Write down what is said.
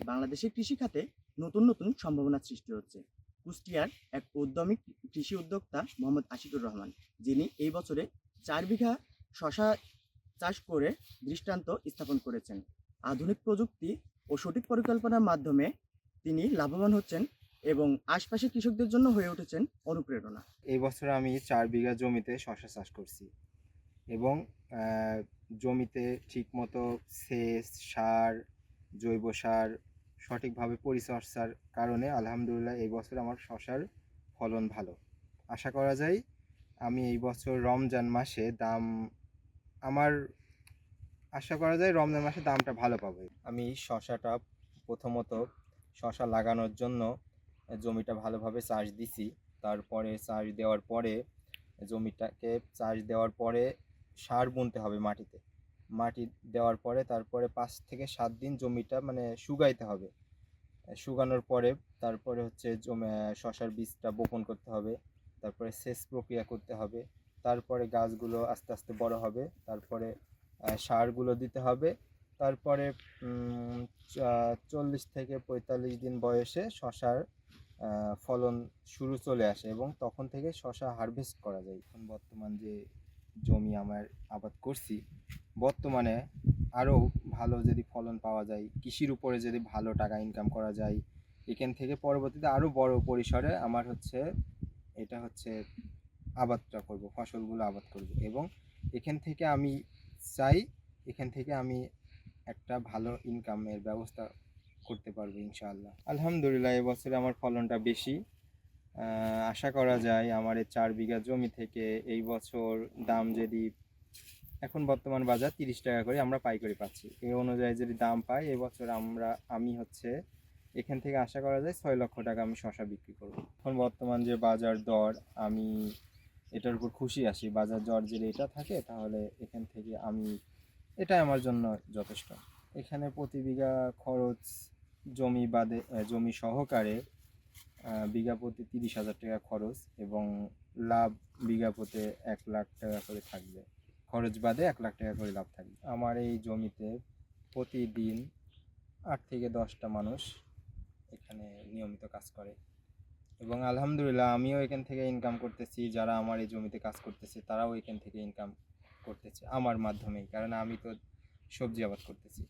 বাংলাদেশের কৃষি খাতে নতুন নতুন সম্ভাবনা সৃষ্টি হচ্ছে। কুষ্টিয়ার এক উদ্যমী কৃষি উদ্যোক্তা মোহাম্মদ আশিকুর রহমান, যিনি এই বছরে ৪ বিঘা শশা চাষ করে দৃষ্টান্ত স্থাপন করেছেন। আধুনিক প্রযুক্তি ও সঠিক পরিকল্পনার মাধ্যমে তিনি লাভবান হচ্ছেন এবং আশপাশের কৃষকদের জন্য হয়ে উঠেছেন অনুপ্রেরণা। এই বছর আমি ৪ বিঘা জমিতে শশা চাষ করছি এবং জমিতে ঠিকমতো সেচ, সার, জৈব সার সঠিকভাবে পরিচর্যার কারণে আলহামদুলিল্লাহ এই বছর আমার শশার ফলন ভালো। আশা করা যায় আমি এই বছর রমজান মাসে আমার রমজান মাসে দামটা ভালো পাবো। আমি শশাটা প্রথমত শশা লাগানোর জন্য জমিটা ভালোভাবে চাষ দিছি। তারপরে চাষ দেওয়ার পরে জমিটাকে চাষ দেওয়ার পরে সার বুনতে হবে মাটিতে। মাটি দেওয়ার পরে তারপরে ৫ থেকে ৭ দিন জমিটা শুকাইতে হবে। শুকানোর পরে তারপরে হচ্ছে শশার বীজটা বপন করতে হবে। তারপরে সেচ প্রক্রিয়া করতে হবে। তারপরে গাছগুলো আস্তে আস্তে বড় হবে। তারপরে সারগুলো দিতে হবে। তারপরে ৪০ থেকে ৪৫ দিন বয়সে শশার ফলন চলে আসে এবং তখন থেকে শশা হারভেস্ট করা যায়। এখন বর্তমান যে জমি আমার আবাদ করছি, বর্তমানে আরও ভালো যদি ফলন পাওয়া যায়, কৃষির উপরে যদি ভালো টাকা ইনকাম করা যায়, এখান থেকে পরবর্তীতে আরও বড় পরিসরে আমার এটা হচ্ছে আবাদটা করব, ফসলগুলো আবাদ করব এবং এখান থেকে আমি চাই একটা ভালো ইনকামের ব্যবস্থা করতে পারবো ইনশাআল্লাহ। আলহামদুলিল্লাহ এবছরে আমার ফলনটা বেশি। আশা করা যায় আমার এই ৪ বিঘা জমি থেকে এই বছর দাম যদি এখন বর্তমান বাজার ৩০ টাকা করে আমরা পাইকারি পাচ্ছি। এই অনুযায়ী যদি দাম পাই এবছর আমি এখান থেকে আশা করা যায় ৬ লক্ষ টাকা আমি শশা বিক্রি করব। এখন বর্তমান যে বাজার দর, আমি এটার উপর খুশি আছি। বাজার দর যদি এটা থাকে তাহলে এখান থেকে এটাই আমার জন্য যথেষ্ট। এখানে প্রতি বিঘা খরচ জমি সহকারে বিঘা প্রতি ৩০,০০০ টাকা খরচ এবং লাভ বিঘা প্রতি ১ লাখ টাকা করে থাকবে। খরচ বাদে ১ লাখ টাকা করে লাভ থাকবে। আমার এই জমিতে প্রতিদিন ৮ থেকে ১০টা মানুষ এখানে নিয়মিত কাজ করে এবং আলহামদুলিল্লাহ আমিও এখান থেকে ইনকাম করতেছি। যারা আমার এই জমিতে কাজ করতেছে তারাও এখান থেকে ইনকাম করতেছে আমার মাধ্যমেই, কারণ আমি তো সবজি আবাদ করতেছি।